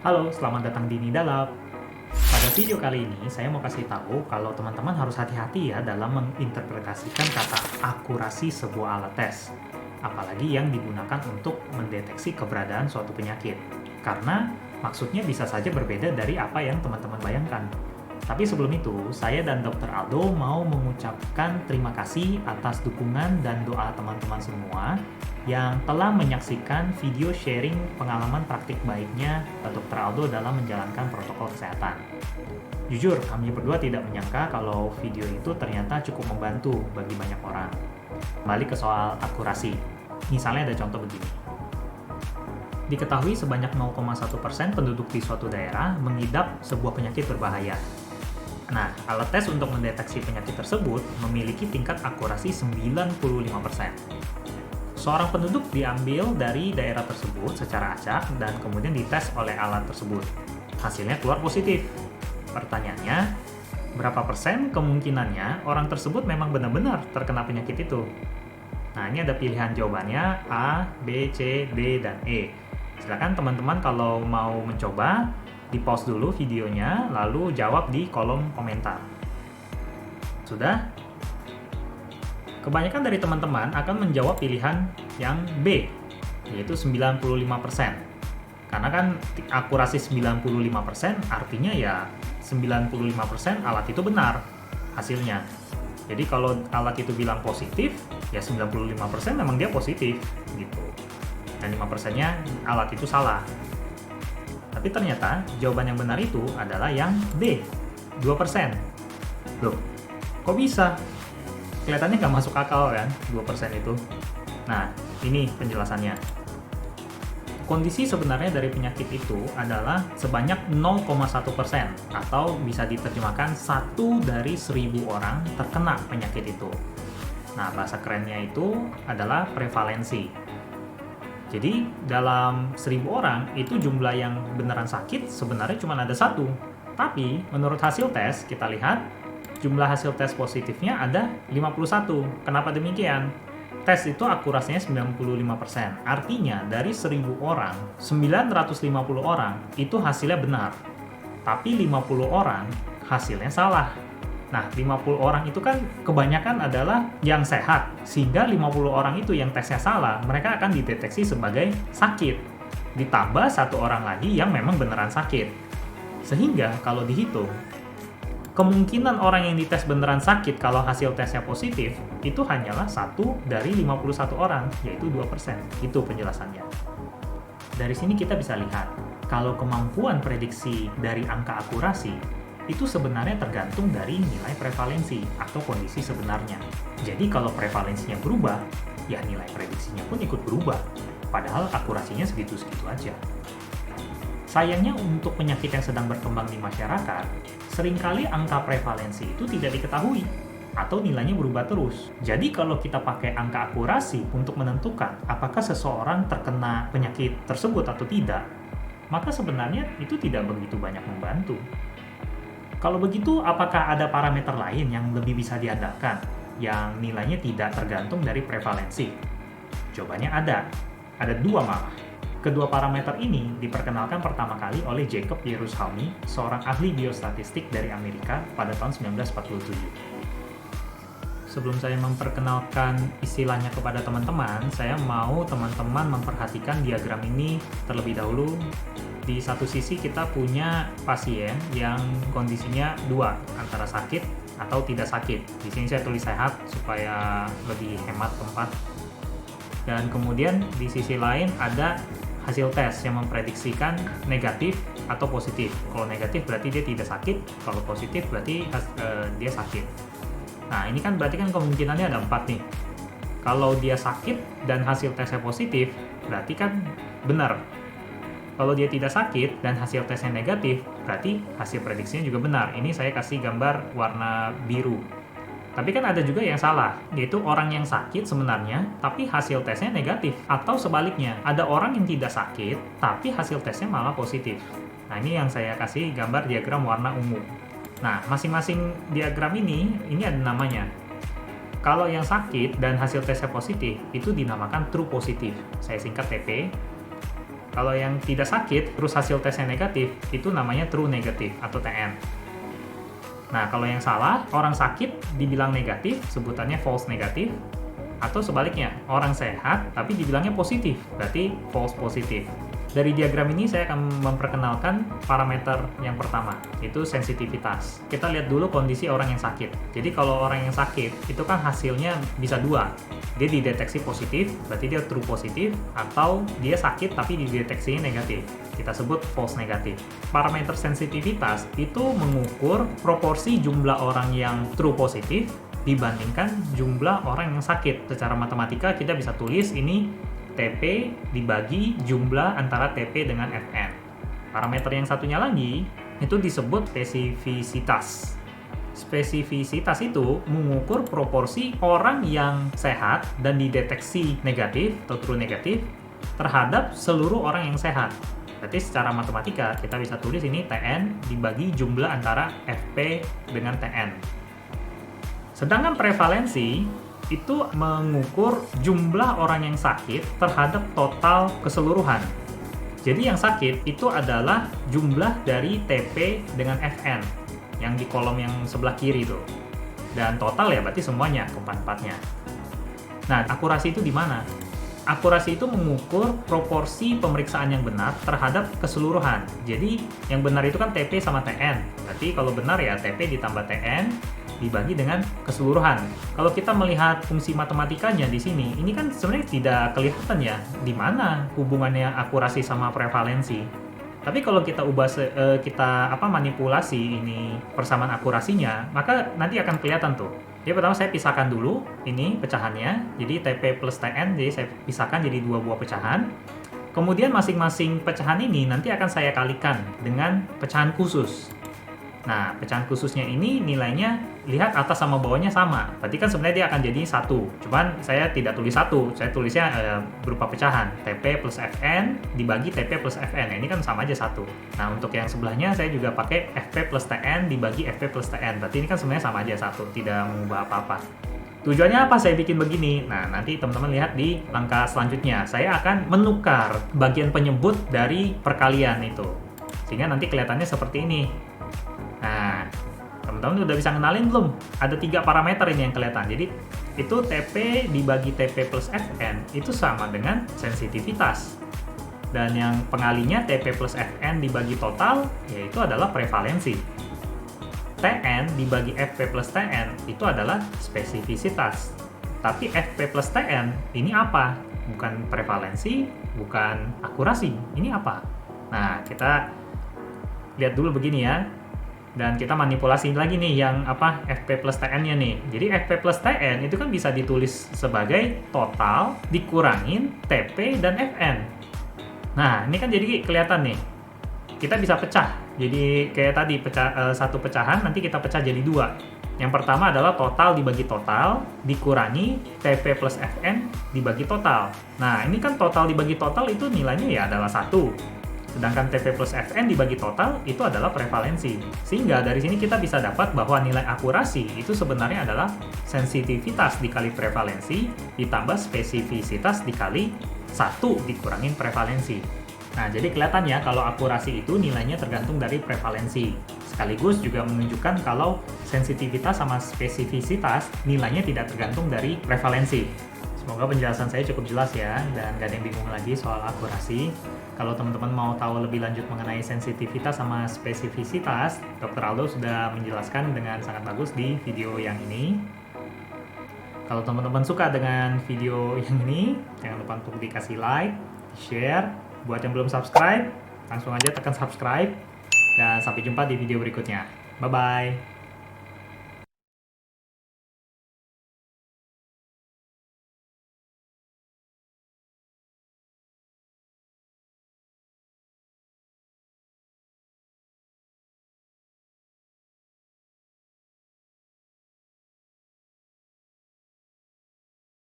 Halo, selamat datang di Nidalab. Pada video kali ini, saya mau kasih tahu kalau teman-teman harus hati-hati ya dalam menginterpretasikan kata akurasi sebuah alat tes. Apalagi yang digunakan untuk mendeteksi keberadaan suatu penyakit. Karena maksudnya bisa saja berbeda dari apa yang teman-teman bayangkan. Tapi sebelum itu, saya dan Dr. Aldo mau mengucapkan terima kasih atas dukungan dan doa teman-teman semua yang telah menyaksikan video sharing pengalaman praktik baiknya Dr. Aldo dalam menjalankan protokol kesehatan. Jujur, kami berdua tidak menyangka kalau video itu ternyata cukup membantu bagi banyak orang. Kembali ke soal akurasi. Misalnya ada contoh begini. Diketahui sebanyak 0,1% penduduk di suatu daerah mengidap sebuah penyakit berbahaya. Nah, alat tes untuk mendeteksi penyakit tersebut memiliki tingkat akurasi 95%. Seorang penduduk diambil dari daerah tersebut secara acak dan kemudian dites oleh alat tersebut. Hasilnya keluar positif. Pertanyaannya, berapa persen kemungkinannya orang tersebut memang benar-benar terkena penyakit itu? Nah, ini ada pilihan jawabannya A, B, C, D, dan E. Silakan teman-teman kalau mau mencoba, di-pause dulu videonya, lalu jawab di kolom komentar. Sudah? Kebanyakan dari teman-teman akan menjawab pilihan yang B, yaitu 95%. Karena kan akurasi 95% artinya ya 95% alat itu benar hasilnya. Jadi kalau alat itu bilang positif, ya 95% memang dia positif gitu. Dan 5%-nya alat itu salah. Tapi ternyata jawaban yang benar itu adalah yang D, 2%. Loh, kok bisa? Kelihatannya nggak masuk akal kan, 2% itu. Nah, ini penjelasannya. Kondisi sebenarnya dari penyakit itu adalah sebanyak 0,1% atau bisa diterjemahkan 1 dari 1000 orang terkena penyakit itu. Nah, bahasa kerennya itu adalah prevalensi. Jadi dalam 1000 orang itu jumlah yang beneran sakit sebenarnya cuma ada 1. Tapi menurut hasil tes kita lihat jumlah hasil tes positifnya ada 51. Kenapa demikian? Tes itu akurasinya 95%. Artinya dari 1000 orang, 950 orang itu hasilnya benar. Tapi 50 orang hasilnya salah. Nah, 50 orang itu kan kebanyakan adalah yang sehat, sehingga 50 orang itu yang tesnya salah, mereka akan dideteksi sebagai sakit. Ditambah 1 orang lagi yang memang beneran sakit. Sehingga kalau dihitung, kemungkinan orang yang dites beneran sakit kalau hasil tesnya positif, itu hanyalah 1 dari 51 orang, yaitu 2%. Itu penjelasannya. Dari sini kita bisa lihat, kalau kemampuan prediksi dari angka akurasi, itu sebenarnya tergantung dari nilai prevalensi atau kondisi sebenarnya. Jadi kalau prevalensinya berubah, ya nilai prediksinya pun ikut berubah. Padahal akurasinya segitu-segitu aja. Sayangnya untuk penyakit yang sedang berkembang di masyarakat, seringkali angka prevalensi itu tidak diketahui atau nilainya berubah terus. Jadi kalau kita pakai angka akurasi untuk menentukan apakah seseorang terkena penyakit tersebut atau tidak, maka sebenarnya itu tidak begitu banyak membantu. Kalau begitu, apakah ada parameter lain yang lebih bisa diandalkan, yang nilainya tidak tergantung dari prevalensi? Jawabannya ada 2 malah. Kedua parameter ini diperkenalkan pertama kali oleh Jacob Yerusalmy, seorang ahli biostatistik dari Amerika pada tahun 1947. Sebelum saya memperkenalkan istilahnya kepada teman-teman, saya mau teman-teman memperhatikan diagram ini terlebih dahulu. Di satu sisi kita punya pasien yang kondisinya 2, antara sakit atau tidak sakit. Di sini saya tulis sehat supaya lebih hemat tempat. Dan kemudian di sisi lain ada hasil tes yang memprediksikan negatif atau positif. Kalau negatif berarti dia tidak sakit, kalau positif berarti dia sakit. Nah, ini kan berarti kan kemungkinannya ada 4 nih. Kalau dia sakit dan hasil tesnya positif, berarti kan benar. Kalau dia tidak sakit dan hasil tesnya negatif, berarti hasil prediksinya juga benar. Ini saya kasih gambar warna biru. Tapi kan ada juga yang salah, yaitu orang yang sakit sebenarnya, tapi hasil tesnya negatif. Atau sebaliknya, ada orang yang tidak sakit, tapi hasil tesnya malah positif. Nah, ini yang saya kasih gambar diagram warna ungu. Nah, masing-masing diagram ini ada namanya. Kalau yang sakit dan hasil tesnya positif, itu dinamakan true positif. Saya singkat TP. Kalau yang tidak sakit, terus hasil tesnya negatif, itu namanya true negatif atau TN. Nah, kalau yang salah, orang sakit dibilang negatif, sebutannya false negatif. Atau sebaliknya, orang sehat tapi dibilangnya positif, berarti false positif. Dari diagram ini saya akan memperkenalkan parameter yang pertama, yaitu sensitivitas. Kita lihat dulu kondisi orang yang sakit. Jadi kalau orang yang sakit, itu kan hasilnya bisa dua. Dia dideteksi positif, berarti dia true positif, atau dia sakit tapi dideteksinya negatif. Kita sebut false negatif. Parameter sensitivitas itu mengukur proporsi jumlah orang yang true positif dibandingkan jumlah orang yang sakit. Secara matematika kita bisa tulis ini TP dibagi jumlah antara TP dengan Fn. Parameter yang satunya lagi itu disebut spesifisitas. Spesifisitas itu mengukur proporsi orang yang sehat dan dideteksi negatif atau true negatif terhadap seluruh orang yang sehat. Berarti secara matematika kita bisa tulis ini Tn dibagi jumlah antara Fp dengan Tn. Sedangkan prevalensi itu mengukur jumlah orang yang sakit terhadap total keseluruhan. Jadi yang sakit itu adalah jumlah dari TP dengan Fn yang di kolom yang sebelah kiri tuh. Dan total ya berarti semuanya, keempat-empatnya. Nah, akurasi itu di mana? Akurasi itu mengukur proporsi pemeriksaan yang benar terhadap keseluruhan. Jadi yang benar itu kan TP sama Tn. Berarti kalau benar ya TP ditambah Tn dibagi dengan keseluruhan. Kalau kita melihat fungsi matematikanya di sini, ini kan sebenarnya tidak kelihatan ya di mana hubungannya akurasi sama prevalensi. Tapi kalau kita manipulasi ini persamaan akurasinya, maka nanti akan kelihatan tuh. Jadi pertama saya pisahkan dulu ini pecahannya. Jadi TP plus Tn, jadi saya pisahkan jadi dua buah pecahan. Kemudian masing-masing pecahan ini nanti akan saya kalikan dengan pecahan khusus. Nah, pecahan khususnya ini nilainya lihat atas sama bawahnya sama. Berarti kan sebenarnya dia akan jadi satu. Cuman saya tidak tulis satu, saya tulisnya berupa pecahan. TP plus Fn dibagi TP plus Fn. Nah, ini kan sama aja satu. Nah, untuk yang sebelahnya saya juga pakai Fp plus Tn dibagi Fp plus Tn. Berarti ini kan sebenarnya sama aja satu, tidak mengubah apa-apa. Tujuannya apa saya bikin begini? Nah, nanti teman-teman lihat di langkah selanjutnya. Saya akan menukar bagian penyebut dari perkalian itu. Sehingga nanti kelihatannya seperti ini. Nah, teman-teman udah bisa ngenalin belum? Ada 3 parameter ini yang kelihatan. Jadi, itu TP dibagi TP plus Fn itu sama dengan sensitivitas. Dan yang pengalinya TP plus Fn dibagi total, yaitu adalah prevalensi. Tn dibagi Fp plus Tn itu adalah spesifisitas. Tapi Fp plus Tn ini apa? Bukan prevalensi, bukan akurasi. Ini apa? Nah, kita lihat dulu begini ya. Dan kita manipulasi lagi nih yang Fp plus Tn-nya nih. Jadi Fp plus Tn itu kan bisa ditulis sebagai total dikurangin Tp dan Fn. Nah, ini kan jadi kelihatan nih. Kita bisa pecah. Jadi kayak tadi satu pecahan nanti kita pecah jadi 2. Yang pertama adalah total dibagi total dikurangi Tp plus Fn dibagi total. Nah, ini kan total dibagi total itu nilainya ya adalah 1. Sedangkan TP plus Fn dibagi total itu adalah prevalensi. Sehingga dari sini kita bisa dapat bahwa nilai akurasi itu sebenarnya adalah sensitivitas dikali prevalensi ditambah spesifisitas dikali 1 dikurangin prevalensi. Nah, jadi kelihatan ya kalau akurasi itu nilainya tergantung dari prevalensi. Sekaligus juga menunjukkan kalau sensitivitas sama spesifisitas nilainya tidak tergantung dari prevalensi. Semoga penjelasan saya cukup jelas ya, dan gak ada yang bingung lagi soal akurasi. Kalau teman-teman mau tahu lebih lanjut mengenai sensitivitas sama spesifisitas, Dr. Aldo sudah menjelaskan dengan sangat bagus di video yang ini. Kalau teman-teman suka dengan video yang ini, jangan lupa untuk dikasih like, share. Buat yang belum subscribe, langsung aja tekan subscribe. Dan sampai jumpa di video berikutnya. Bye-bye!